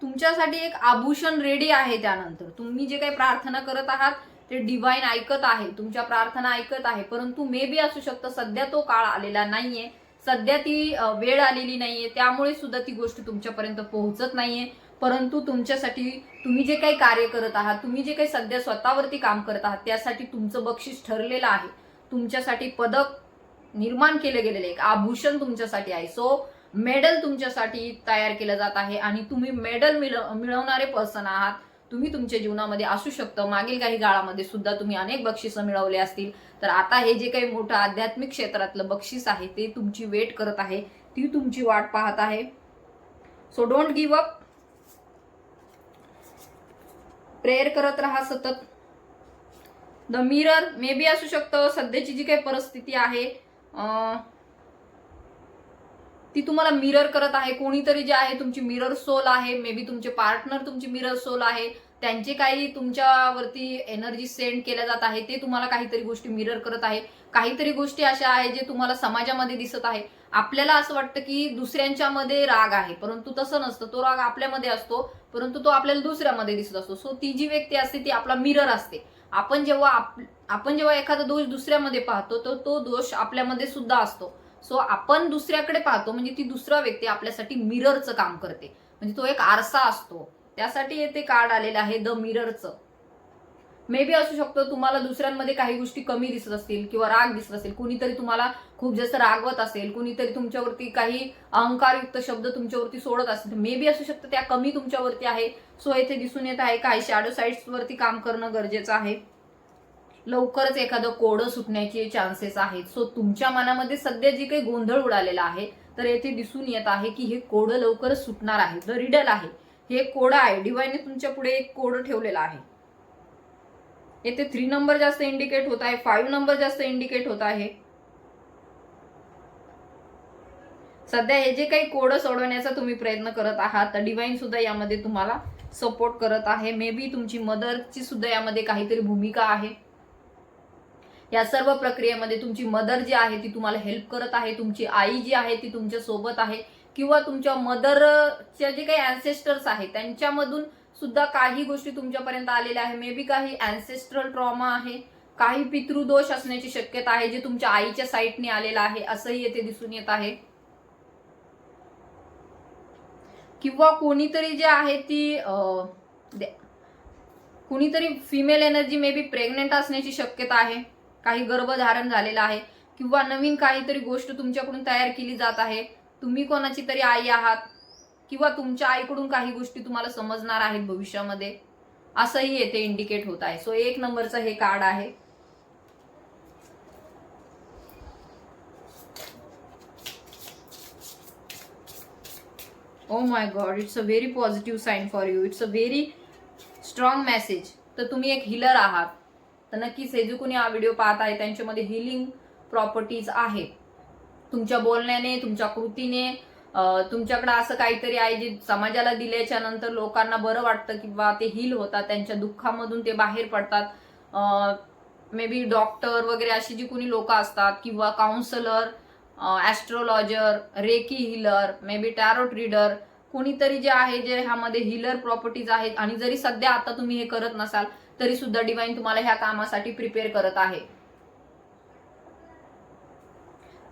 तुमच्यासाठी एक आभूषण रेडी आहे. त्यानंतर तुम्ही जे काही प्रार्थना करत आहात ते डिवाइन ऐकत आहे, तुमच्या प्रार्थना ऐकत आहे. परंतु मे बी असू शकतं सध्या तो काळ आलेला नाहीये, सध्या ती वेळ आलेली नाहीये, त्यामुळे सुद्धा ती गोष्ट तुमच्यापर्यंत पोहोचत नाहीये. परंतु तुमच्यासाठी तुम्ही जे काही कार्य करत आहात, तुम्ही जे काही सध्या स्वतःवरती काम करत आहात, त्यासाठी तुमचं बक्षीस ठरलेलं आहे. तुमच्यासाठी पदक निर्माण केलं गेलेलं एक आभूषण तुमच्यासाठी आहे. सो मेडल तुमच्यासाठी तयार केलं जात आहे आणि तुम्ही मेडल मिळवणारे पर्सन आहात. तुम्ही तुमच्या जीवनामध्ये असू शकतं मागील काही काळामध्ये सुद्धा तुम्ही अनेक बक्षिसं मिळवले असतील, तर आता हे जे काही मोठं आध्यात्मिक क्षेत्रातलं बक्षीस आहे ते तुमची वेट करत आहे, ती तुमची वाट पाहत आहे. So don't give up, prayer करत राहा सतत. द मिरर मे बी असू शकतं सध्याची जी काही परिस्थिती आहे ती तुम्हाला मिरर करत आहे. कोणीतरी जे आहे तुमची मिरर सोल आहे, मे बी तुमचे पार्टनर तुमची मिरर सोल आहे, त्यांचे काही तुमच्यावरती एनर्जी सेंड केल्या जात आहे, ते तुम्हाला काहीतरी गोष्टी मिरर करत आहे. काहीतरी गोष्टी अशा आहे जे तुम्हाला समाजामध्ये दिसत आहे. आपल्याला असं वाटतं की दुसऱ्यांच्यामध्ये राग आहे, परंतु तसं नसतं. तो राग आपल्यामध्ये असतो, परंतु तो आपल्याला दुसऱ्यामध्ये दिसत असतो. सो ती जी व्यक्ती असते ती आपला मिरर असते आपण जेव्हा एखादा दोष दुसऱ्यामध्ये पाहतो तर तो दोष आपल्यामध्ये सुद्धा असतो. सो आपण दुसऱ्याकडे पाहतो म्हणजे ती दुसरा व्यक्ती आपल्यासाठी मिररचं काम करते, म्हणजे तो एक आरसा असतो. त्यासाठी येथे कार्ड आलेलं आहे द मिररचं. मे बी असू शकतो तुम्हाला दुसऱ्यांमध्ये काही गोष्टी कमी दिसत असतील किंवा राग दिसत असेल, कुणीतरी तुम्हाला खूप जास्त रागवत असेल, कुणीतरी तुमच्यावरती काही अहंकारयुक्त शब्द तुमच्यावरती सोडत असेल, मे बी असू शकतं त्या कमी तुमच्यावरती आहे. सो येथे दिसून येत आहे काही शॅडो साइड्स वरती काम करणं गरजेचं आहे. लवकरच एखादं कोडं सुटण्याचे चान्सेस आहेत. सो तुमच्या मनामध्ये सध्या जी काही गोंधळ उडालेला आहे तर येथे दिसून येत आहे की हे कोडं लवकरच सुटणार आहे. द रिडल आहे, हे कोडं आहे. डिवाइनने तुमच्या पुढे एक कोडं ठेवलेलं आहे. येथे 3 नंबर जास्त इंडिकेट होत आहे, 5 नंबर जास्त इंडिकेट होत आहे. सध्या हे जे काही कोड सोडवण्याचा तुम्ही प्रयत्न करत आहात तर डिवाइन सुद्धा यामध्ये तुम्हाला सपोर्ट करत आहे. मे बी तुमची मदरची सुद्धा यामध्ये काहीतरी भूमिका आहे. या सर्व प्रक्रियेमध्ये तुमची मदर जी आहे ती तुम्हाला हेल्प करत आहे, तुमची आई जी आहे ती तुमच्या सोबत आहे, किंवा तुमच्या मदरच्या जे काही अँसेस्टर्स आहेत त्यांच्यामधून सुद्धा काही गोष्टी तुमच्यापर्यंत आलेल्या आहे. मे बी काही अँसेस्ट्रल ट्रॉमा आहे, काही पितृदोष असण्याची शक्यता आहे जे तुमच्या आईच्या साईडने आलेला आहे असंही येथे दिसून येत आहे. किंवा कोणीतरी जे आहे ती कुणीतरी female energy may be pregnant असण्याची शक्यता आहे, काही गर्भधारण झालेलं आहे, किंवा नवीन काहीतरी गोष्ट तुमच्याकडून तयार केली जात आहे. तुम्ही कोणाची तरी आई आहात किंवा तुमच्या आईकडून काही गोष्टी तुम्हाला समजणार आहेत भविष्यामध्ये असंही येथे इंडिकेट होत आहे. सो 1 नंबरचं हे कार्ड आहे. Oh my god, it's a very positive sign for you. It's a very strong message. तर तुम्ही एक हिलर आहात. तर नक्कीच हे जे कोणी हा व्हिडिओ पाहत आहे त्यांच्यामध्ये हिलिंग प्रॉपर्टीज आहेत. तुमच्या बोलण्याने, तुमच्या कृतीने तुमच्याकडे असं काहीतरी आहे जे समाजाला दिल्याच्या नंतर लोकांना बरं वाटतं किंवा ते हील होतात, त्यांच्या दुःखामधून ते बाहेर पडतात. मे बी डॉक्टर वगैरे अशी जी कोणी लोक असतात किंवा counsellor, astrologer, reiki healer, maybe tarot reader, कोणीतरी जे आहे जे ह्यामध्ये हिलर प्रॉपर्टीज आहेत. आणि जरी सध्या आता तुम्ही हे करत नसाल तरी सुद्धा डिवाइन तुम्हाला ह्या कामासाठी प्रिपेअर करत आहे.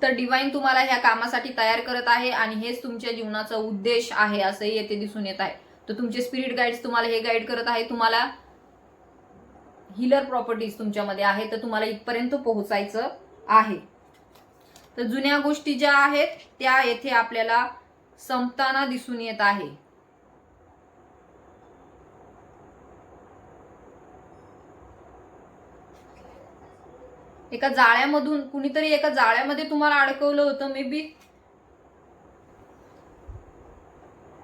तर डिवाइन तुम्हाला ह्या कामासाठी तयार करत आहे आणि हेच तुमच्या जीवनाचा उद्देश आहे असंही येथे दिसून येत आहे. तर तुमचे स्पिरिट गाईड्स तुम्हाला हे गाईड करत आहे, तुम्हाला हिलर प्रॉपर्टीज तुमच्यामध्ये आहे तर तुम्हाला इथपर्यंत पोहोचायचं आहे. तर जुन्या गोष्टी ज्या आहेत त्या येथे आपल्याला संपताना दिसून येत आहे. एका जाळ्यामधून कुणीतरी एका जाळ्यामध्ये तुम्हाला अडकवलं होतं मे बी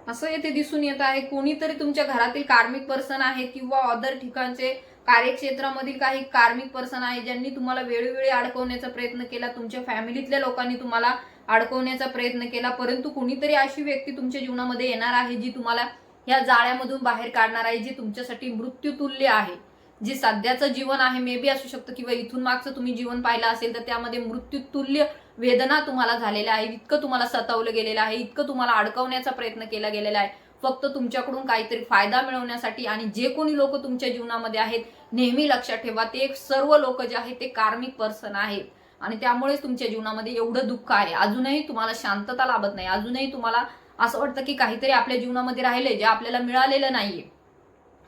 असं येथे दिसून येत आहे. कोणीतरी तुमच्या घरातील कार्मिक पर्सन आहे किंवा अदर ठिकाणचे कार्यक्षेत्रामधील काही कार्मिक पर्सन आहे ज्यांनी तुम्हाला वेळोवेळी अडकवण्याचा प्रयत्न केला. तुमच्या फॅमिलीतल्या लोकांनी तुम्हाला अडकवण्याचा प्रयत्न केला, परंतु कोणीतरी अशी व्यक्ती तुमच्या जीवनामध्ये येणार आहे जी तुम्हाला या जाळ्यामधून बाहेर काढणार आहे, जी तुमच्यासाठी मृत्यूतुल्य आहे. जे सध्याचं जीवन आहे मे बी असू शकतं किंवा इथून मागचं तुम्ही जीवन पाहिलं असेल तर त्यामध्ये मृत्यूतुल्य वेदना तुम्हाला झालेल्या आहे. इतकं तुम्हाला सतावलं गेलेलं आहे, इतकं तुम्हाला अडकवण्याचा प्रयत्न केला गेलेला आहे फक्त तुमच्याकडून काहीतरी फायदा मिळवण्यासाठी. आणि जे कोणी लोक तुमच्या जीवनामध्ये आहेत नेहमी लक्षात ठेवा ते सर्व लोक जे आहेत ते कार्मिक पर्सन आहेत आणि त्यामुळेच तुमच्या जीवनामध्ये एवढं दुःख आहे. अजूनही तुम्हाला शांतता लाभत नाही, अजूनही तुम्हाला असं वाटतं की काहीतरी आपल्या जीवनामध्ये राहिले जे आपल्याला मिळालेलं नाहीये.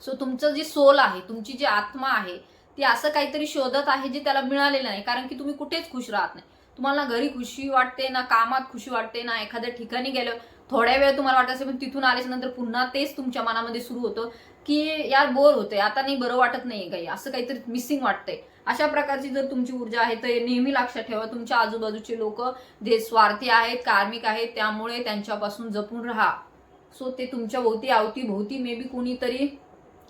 सो तुमचं जे सोल आहे, तुमची जी आत्मा आहे ती असं काहीतरी शोधत आहे जे त्याला मिळालेलं नाही, कारण की तुम्ही कुठेच खुश राहत नाही. तुम्हाला घरी खुशी वाटते ना, कामात खुशी वाटते ना, एखाद्या ठिकाणी गेलो थोड्या वेळ तुम्हाला वाटत असेल पण तिथून आल्याच्या नंतर पुन्हा तेच तुमच्या मनामध्ये सुरू होतं की यार बोर होतंय, आता नाही, बरं वाटत नाहीये, काही असं काहीतरी मिसिंग वाटतंय. अशा प्रकारची जर तुमची ऊर्जा आहे तर नेहमी लक्षात ठेवा तुमच्या आजूबाजूचे लोक जे स्वार्थी आहेत, कार्मिक आहेत, त्यामुळे त्यांच्यापासून जपून राहा. सो ते तुमच्या अवतीभोवती मे बी कोणीतरी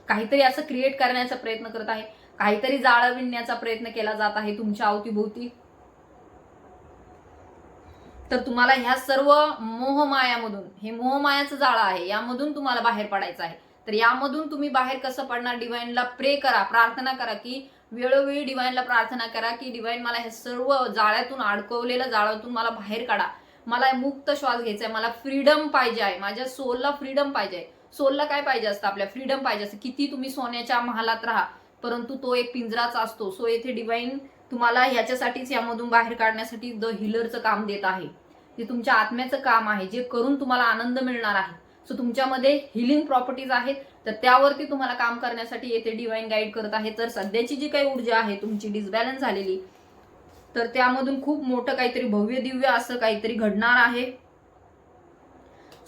काहीतरी असं क्रिएट करण्याचा प्रयत्न करत आहे, काहीतरी जाळं विणण्याचा प्रयत्न केला जात आहे तुमच्या अवतीभोवती. तर तुम्हाला ह्या सर्व मोहमायामधून, हे मोहमायाचं जाळं आहे, यामधून तुम्हाला बाहेर पडायचं आहे. तर यामधून तुम्ही बाहेर कसं पडणार? डिवाइनला प्रे करा, प्रार्थना करा, की वेळोवेळी डिवाइनला प्रार्थना करा की डिवाइन मला हे सर्व जाळ्यातून, अडकवलेल्या जाळ्यातून मला बाहेर काढा. मला मुक्त श्वास घ्यायचा आहे, मला फ्रीडम पाहिजे आहे, माझ्या सोलला फ्रीडम पाहिजे आहे. सोलला काय पाहिजे असतं? आपल्या फ्रीडम पाहिजे असतं. किती तुम्ही सोन्याच्या महालात राहा, परंतु तो एक पिंजराच असतो. सो येथे डिवाइन तुम्हाला ह्याच्यासाठीच यामधून बाहेर काढण्यासाठी द हिलरचं काम देत आहे. जे तुमच्या आत्म्याचं काम आहे, जे करून तुम्हाला आनंद मिळणार आहे. सो तुमच्यामध्ये हिलिंग प्रॉपर्टीज आहेत, तर त्यावरती तुम्हाला काम करण्यासाठी येथे डिवाइन गाईड करत आहे. तर सध्याची जी काही ऊर्जा आहे तुमची डिसबॅलन्स झालेली, तर त्यामधून खूप मोठं काहीतरी भव्य दिव्य असं काहीतरी घडणार आहे.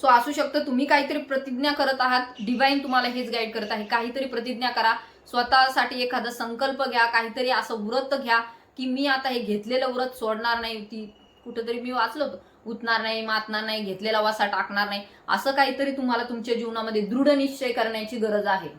सो असू शकतं तुम्ही काहीतरी प्रतिज्ञा करत आहात, डिवाइन तुम्हाला हेच गाईड करत आहे. काहीतरी प्रतिज्ञा करा, स्वतःसाठी एखादा संकल्प घ्या, काहीतरी असं व्रत घ्या की मी आता हे घेतलेलं व्रत सोडणार नाही. ती कुठंतरी मी वाचलं होतं, उठणार नाही, मातणार नाही, घेतलेला वासा टाकणार नाही. असं काहीतरी तुम्हाला तुमच्या जीवनामध्ये दृढ निश्चय करण्याची गरज आहे.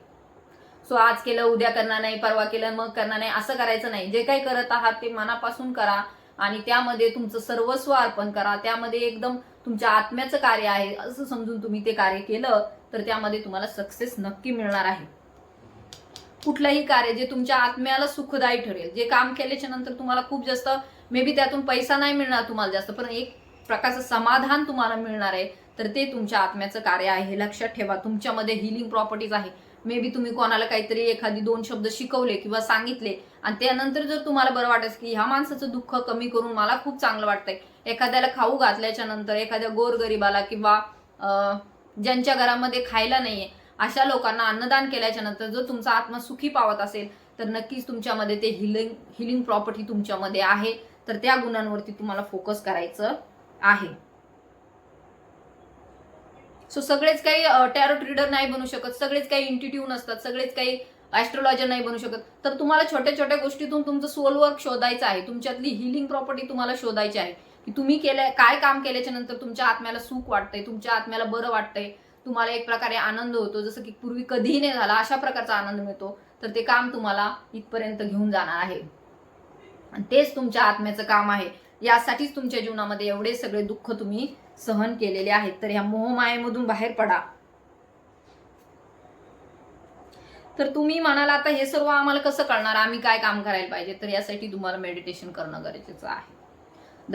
सो आज केलं उद्या करणार नाही, परवा केलं मग करणार नाही, असं करायचं नाही. जे काही करत आहात ते मनापासून करा आणि त्यामध्ये तुमचं सर्वस्व अर्पण करा. त्यामध्ये एकदम तुमच्या आत्म्याचं कार्य आहे असं समजून तुम्ही ते कार्य केलं तर त्यामध्ये तुम्हाला सक्सेस नक्की मिळणार आहे. कुठलंही कार्य जे तुमच्या आत्म्याला सुखदायी ठरेल, जे काम केल्याच्या नंतर तुम्हाला खूप जास्त मे बी त्यातून पैसा नाही मिळणार तुम्हाला जास्त, पण एक प्रकारचं समाधान तुम्हाला मिळणार आहे, तर ते तुमच्या आत्म्याचं कार्य आहे. हे लक्षात ठेवा. तुमच्यामध्ये हिलिंग प्रॉपर्टीज आहे. मे बी तुम्ही कोणाला काहीतरी एखादी 2 शब्द शिकवले किंवा सांगितले आणि त्यानंतर जर तुम्हाला बरं वाटायचं की ह्या माणसाचं दुःख कमी करून मला खूप चांगलं वाटतंय, एखाद्याला खाऊ घातल्याच्या नंतर, एखाद्या गोरगरिबाला किंवा ज्यांच्या घरामध्ये खायला नाहीये अशा लोकांना अन्नदान केल्याच्या नंतर जर तुमचा आत्मा सुखी पावत असेल तर नक्कीच तुमच्यामध्ये ते हिलिंग प्रॉपर्टी तुमच्यामध्ये आहे. तर त्या गुणांवरती तुम्हाला फोकस करायचं आहे. सो सगळेच काही टॅरोट रीडर नाही बनू शकत, सगळेच काही इंट्युटिव्ह नसतात, सगळेच काही ऍस्ट्रोलॉजर नाही बनू शकत. तर तुम्हाला छोट्या छोट्या गोष्टीतून तुमचं सोल वर्क शोधायचं आहे. तुमच्यातली हिलिंग प्रॉपर्टी तुम्हाला शोधायची आहे की तुम्ही काय काम केल्याच्या नंतर तुमच्या आत्म्याला सुख वाटतंय, तुमच्या आत्म्याला बरं वाटतंय, तुम्हाला एक प्रकारे आनंद होतो, जसं की पूर्वी कधीही नाही झाला अशा प्रकारचा आनंद मिळतो. तर ते काम तुम्हाला इथपर्यंत घेऊन जाणार आहे आणि तेच तुमच्या आत्म्याचं काम आहे. यासाठीच तुमच्या जीवनामध्ये एवढे सगळे दुःख तुम्ही सहन केलेले आहेत. तर ह्या मोहमायेमधून बाहेर पडा. तर तुम्ही म्हणाला आता हे सर्व आम्हाला कसं कळणार, आम्ही काय काम करायला पाहिजे, तर यासाठी तुम्हाला मेडिटेशन करणं गरजेचं आहे. द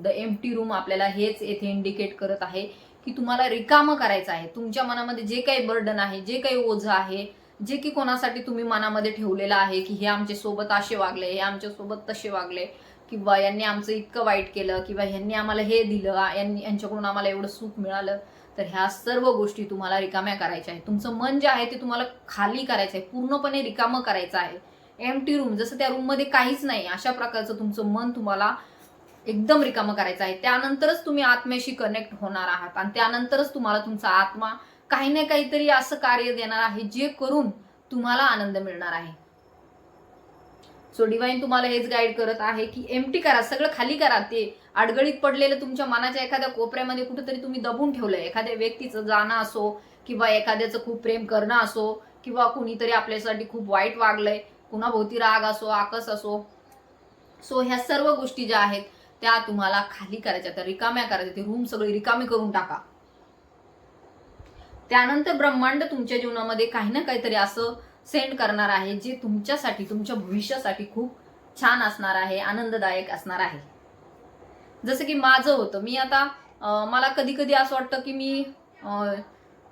एम्प्टी रूम आपल्याला हेच येथे इंडिकेट करत आहे की तुम्हाला रिकामं करायचं आहे. तुमच्या मनामध्ये जे काही बर्डन आहे, जे काही ओझं आहे, जे की कोणासाठी तुम्ही मनामध्ये ठेवलेलं आहे की हे आमच्या सोबत असे वागले, हे आमच्या सोबत तसे वागले, किंवा यांनी आमचं इतकं वाईट केलं, किंवा यांनी आम्हाला हे दिलं, यांच्याकडून आम्हाला एवढं सुख मिळालं, तर ह्या सर्व गोष्टी तुम्हाला रिकाम्या करायच्या आहेत. तुमचं मन जे आहे ते तुम्हाला खाली करायचं आहे, पूर्णपणे रिकामं करायचं आहे. एम्प्टी रूम, जसं त्या रूममध्ये काहीच नाही अशा प्रकारचं तुमचं मन तुम्हाला एकदम रिकामं करायचं आहे. त्यानंतरच तुम्ही आत्म्याशी कनेक्ट होणार आहात आणि त्यानंतरच तुम्हाला तुमचा आत्मा काही ना काहीतरी असं कार्य देणार आहे जे करून तुम्हाला आनंद मिळणार आहे. सो डिवाइन तुम्हाला हेच गाईड करत आहे की एम्प्टी करा, सगळं खाली करा. ते अडगळीत पडलेलं तुमच्या मनाच्या एखाद्या कोपऱ्यामध्ये कुठेतरी तुम्ही दबून ठेवलंय, एखाद्या व्यक्तीचं जाणं असो, किंवा एखाद्याचं खूप प्रेम करणं असो, किंवा कुणीतरी आपल्यासाठी खूप वाईट वागलंय, कुणाभोवती राग असो, आकस असो. सो ह्या सर्व गोष्टी ज्या आहेत त्या तुम्हाला खाली करायच्या, त्या रिकाम्या करायच्या. ती रूम सगळी रिकामी करून टाका. त्यानंतर ब्रह्मांड तुमच्या जीवनामध्ये काही ना काहीतरी असं सेंड करणार आहे जे तुमच्यासाठी, तुमच्या भविष्यासाठी खूप छान असणार आहे, आनंददायक असणार आहे. जसं की माझं होतं, मी आता मला कधी कधी असं वाटतं की मी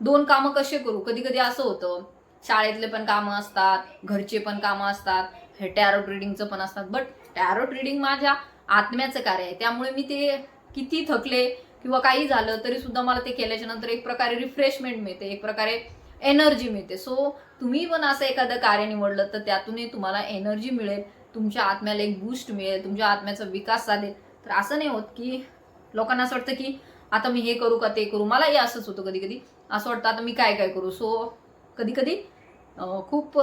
2 कामं कसे करू. कधी कधी असं होतं, शाळेतले पण कामं असतात, घरचे पण कामं असतात, हे टॅरोट रिडिंगचं पण असतात. बट टॅरोट रिडिंग माझ्या आत्म्याचं कार्य आहे, त्यामुळे मी ते किती थकले किंवा काही झालं तरी सुद्धा मला ते केल्याच्या नंतर एक प्रकारे रिफ्रेशमेंट मिळते, एक प्रकारे एनर्जी मिळते. सो तुम्ही पण असं एखादं कार्य निवडलं तर त्यातूनही तुम्हाला एनर्जी मिळेल, तुमच्या आत्म्याला एक बूस्ट मिळेल, तुमच्या आत्म्याचा विकास साधेल. तर असं नाही होत की लोकांना असं वाटतं की आता मी हे करू का ते करू. मलाही असंच होतं, कधी कधी असं वाटतं आता मी काय काय करू. सो कधी कधी खूप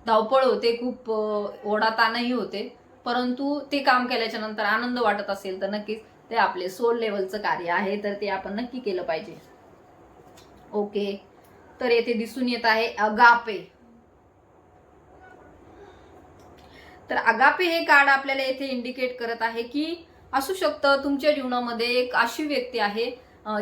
धावपळ होते, खूप ओढाताणही होते, परंतु ते काम केल्याच्या नंतर आनंद वाटत असेल तर नक्कीच ते आपले सोल लेवलचं कार्य आहे, तर ते आपण नक्की केलं पाहिजे. ओके, तर येथे दिसून येत आहे अगापे. तर अगापे हे कार्ड आपल्याला येथे इंडिकेट करत आहे की असू शकतं तुमच्या जीवनामध्ये एक अशी व्यक्ती आहे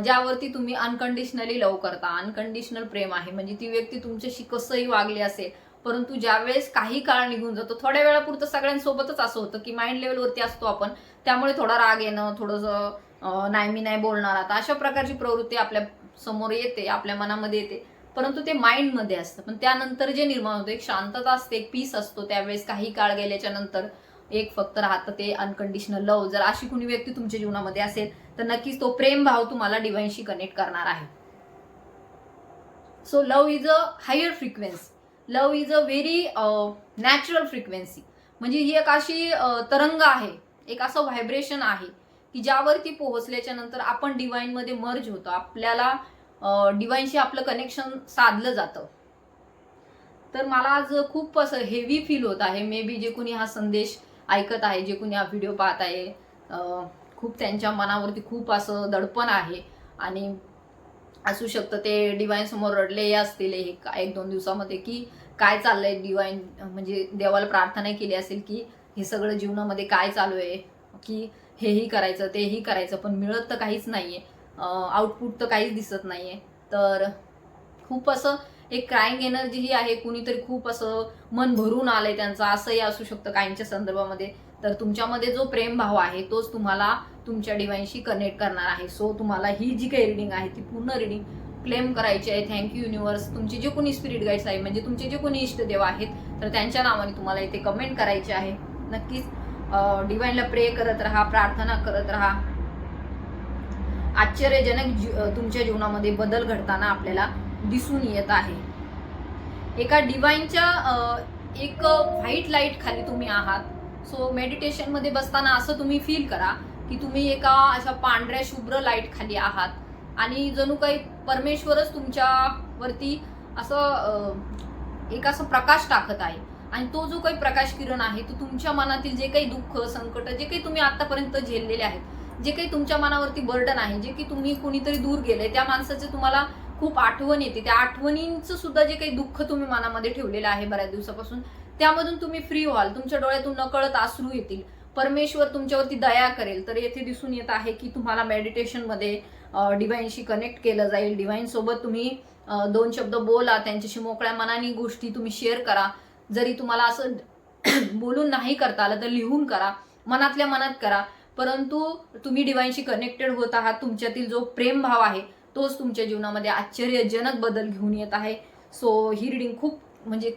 ज्यावरती तुम्ही अनकंडिशनली लव करता, अनकंडिशनल प्रेम आहे. म्हणजे ती व्यक्ती तुमच्याशी कसंही वागली असेल, परंतु ज्यावेळेस काही काळ निघून जातो, थोड्या वेळापुरतं सगळ्यांसोबतच असं होतं की माइंड लेवलवरती असतो आपण, त्यामुळे थोडा राग येणं, थोडंसं नाही मी नाही बोलणार आता, अशा प्रकारची प्रवृत्ती आपल्या समोर येते, आपल्या मनामध्ये येते. परंतु ते माइंडमध्ये असतं. पण त्यानंतर जे निर्माण होतं एक शांतता असते, एक पीस असतो. त्यावेळेस काही काळ गेल्याच्या नंतर एक फक्त राहतं ते अनकंडिशनल लव्ह. जर अशी कुणी व्यक्ती तुमच्या जीवनामध्ये असेल तर नक्कीच तो प्रेम भाव तुम्हाला डिवाइनशी कनेक्ट करणार आहे. So love is a higher frequency. Love is a very natural frequency. म्हणजे ही एक अशी तरंग आहे, एक असं व्हायब्रेशन आहे की ज्यावरती पोहोचल्याच्या नंतर आपण डिवाइनमध्ये मर्ज होतो. आपल्याला डिवाइनशी आपलं कनेक्शन साधलं जातं. तर मला आज खूप असं हेवी फील होत आहे. मे बी जे कोणी हा संदेश ऐकत आहे, जे कोणी हा व्हिडिओ पाहत आहे, खूप त्यांच्या मनावरती खूप असं दडपण आहे आणि असू शकतं ते डिवाइन समोर रडले असतील एक दोन दिवसामध्ये की काय चाललंय. डिवाइन म्हणजे देवाला प्रार्थना केली असेल की हे सगळं जीवनामध्ये काय चालू आहे, की हेही करायचं तेही करायचं पण मिळत तर काहीच नाहीये, आउटपुट तर काहीच दिसत नाहीये. तर खूप असं एक क्राईंग एनर्जी ही आहे. कुणीतरी खूप असं मन भरून आलंय त्यांचं, असंही असू शकतं काहींच्या संदर्भामध्ये. तर तुमच्यामध्ये जो प्रेम भाव आहे तोच तुम्हाला तुमच्या डिवाइनशी कनेक्ट करणार आहे. सो तुम्हाला ही जी काही रिडिंग आहे ती पूर्ण रिडिंग क्लेम करायची आहे. Thank you universe. तुमचे जे कोणी स्पिरिट गाईड्स आहे म्हणजे तुमचे जे कोणी इष्टदेव आहेत तर त्यांच्या नावाने तुम्हाला इथे कमेंट करायचे आहे. नक्कीच डिवाइनला प्रे करत राहा, प्रार्थना करत राहा. आश्चर्यजनक तुमच्या जीवनामध्ये बदल घडताना आपल्याला दिसून येत आहे. एका डिवाइनच्या एक व्हाईट लाईट खाली तुम्ही आहात. सो मेडिटेशन मध्ये बसताना असं तुम्ही फील करा की तुम्ही एका अशा पांढऱ्या शुभ्र लाईट खाली आहात आणि जणू काही परमेश्वरच तुमच्यावरती असं एक असं प्रकाश टाकत आहे. आणि तो जो काही प्रकाश किरण आहे तो तुमच्या मनातील जे काही दुःख संकट जे काही तुम्ही आतापर्यंत झेललेले आहेत, जे काही तुमच्या मनावरती बर्डन आहे, जे की तुम्ही कुणीतरी दूर गेले त्या माणसाचे तुम्हाला खूप आठवण येते, त्या आठवणींचं सुद्धा जे काही दुःख तुम्ही मनामध्ये ठेवलेलं आहे बऱ्याच दिवसापासून त्यामधून तुम्ही फ्री व्हाल. तुमच्या डोळ्यातून नकळत अश्रू येतील. परमेश्वर तुमच्यावरती दया करेल. तर येथे दिसून येत आहे की तुम्हाला मेडिटेशन मध्ये डिवाइनशी कनेक्ट केलं जाईल. डिवाइन सोबत तुम्ही 2 शब्द बोला, त्यांच्याशी मोकळ्या मनाने गोष्टी तुम्ही शेअर करा. जरी तुम्हाला असं बोलून नाही करता आलं तर लिहून करा, मनातल्या मनात करा. परंतु तुम्ही डिवाइनशी कनेक्टेड होत आहात. तुमच्यातील जो प्रेम भाव आहे तोच तुमच्या जीवनामध्ये आश्चर्यजनक बदल घेऊन येत आहे. सो ही रिडिंग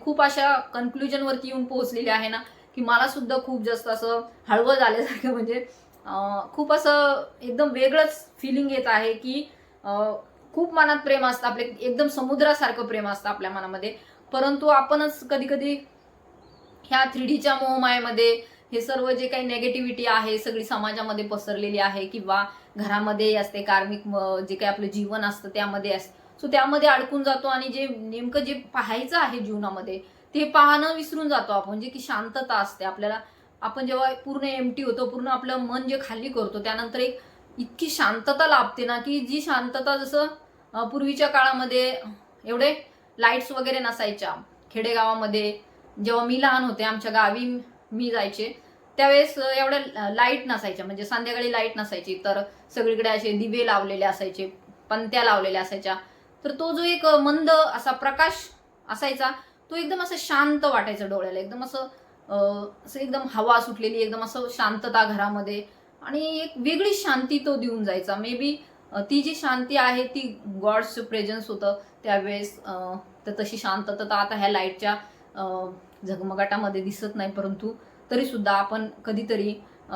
खूप अशा कन्क्लुजनवरती येऊन पोहोचलेली आहे ना की मला सुद्धा खूप जास्त असं हळवं झाल्यासारखं म्हणजे खूप असं एकदम वेगळंच फिलिंग येत आहे की खूप मनात प्रेम असतं आपले, एकदम समुद्रासारखं प्रेम असतं आपल्या मनामध्ये. परंतु आपणच कधी कधी ह्या 3Dच्या मोहमायेमध्ये हे सर्व जे काही नेगेटिव्हिटी आहे सगळी समाजामध्ये पसरलेली आहे किंवा घरामध्ये असते, कार्मिक जे काही आपलं जीवन असतं त्यामध्ये असतं. सो त्यामध्ये अडकून जातो आणि जे नेमकं जे पाहायचं आहे जीवनामध्ये ते पाहणं विसरून जातो आपण. जे की शांतता असते आपल्याला, आपण जेव्हा पूर्ण एम्प्टी होतो, पूर्ण आपलं मन जे खाली करतो त्यानंतर एक इतकी शांतता लाभते ना की जी शांतता जसं पूर्वीच्या काळामध्ये एवढे लाईट्स वगैरे नसायच्या खेडेगावामध्ये. जेव्हा मी लहान होते आमच्या गावी मी जायचे त्यावेळेस एवढ्या लाईट नसायच्या, म्हणजे संध्याकाळी लाईट नसायची तर सगळीकडे असे दिवे लावलेले असायचे, पणत्या लावलेल्या असायच्या. तर तो जो एक मंद असा प्रकाश असायचा तो एकदम असं शांत वाटायचं डोळ्याला. एकदम असं एकदम हवा सुटलेली, एकदम असं शांतता घरामध्ये आणि एक वेगळी शांती तो देऊन जायचा. मे बी ती जी शांती आहे ती गॉडचं प्रेझेन्स होतं त्यावेळेस. तर तशी शांतता तर आता ह्या लाईटच्या झगमगाटामध्ये दिसत नाही. परंतु तरी सुद्धा आपण कधीतरी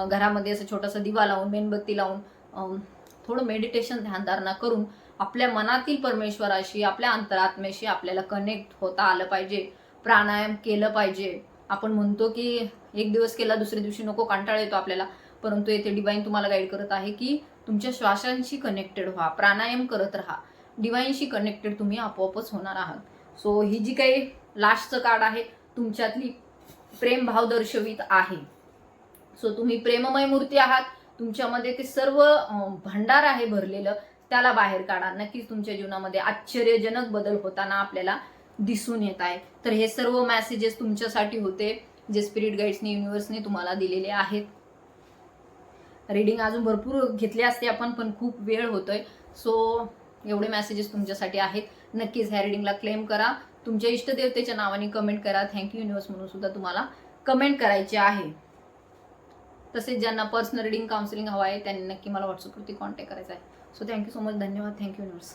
घरामध्ये असं छोटासा दिवा लावून, मेणबत्ती लावून थोडं मेडिटेशन, ध्यानधारणा करून आपल्या मनातील परमेश्वराशी, आपल्या अंतरात्म्याशी आपल्याला कनेक्ट होता आलं पाहिजे. प्राणायाम केलं पाहिजे. आपण म्हणतो की एक दिवस केला दुसऱ्या दिवशी नको, कंटाळा येतो आपल्याला. परंतु येथे डिवाइन तुम्हाला गाईड करत आहे की तुमच्या श्वासांशी कनेक्टेड व्हा, प्राणायाम करत राहा. डिवाइनशी कनेक्टेड तुम्ही आपोआपच होणार आहात. सो ही जी काही लास्टचं कार्ड आहे तुमच्यातली प्रेम भाव दर्शवित आहे. सो तुम्ही प्रेममय मूर्ती आहात. तुमच्यामध्ये ते सर्व भंडार आहे भरलेलं, त्याला बाहेर काढा. नक्कीच तुमच्या जीवनामध्ये आश्चर्यजनक बदल होताना आपल्याला दिसून येत आहे. तर हे सर्व मेसेजेस तुमच्यासाठी होते जे स्पिरिट गाईड्सने, युनिव्हर्सने तुम्हाला दिलेले आहेत. रीडिंग अजून भरपूर घेतले असते आपण, पण खूप वेळ होतोय. सो एवढे मेसेजेस तुमच्यासाठी आहेत. नक्कीच ह्या रीडिंगला क्लेम करा. तुमच्या इष्टदेवतेच्या नावाने कमेंट करा. थँक्यू युनिव्हर्स म्हणून सुद्धा तुम्हाला कमेंट करायचे आहे. तसेच ज्यांना पर्सनल रीडिंग, काउन्सिलिंग हवं आहे त्यांनी नक्की मला व्हॉट्सअपवरती कॉन्टॅक्ट करायचा आहे. So thank you so much. धन्यवाद. Thank you universe.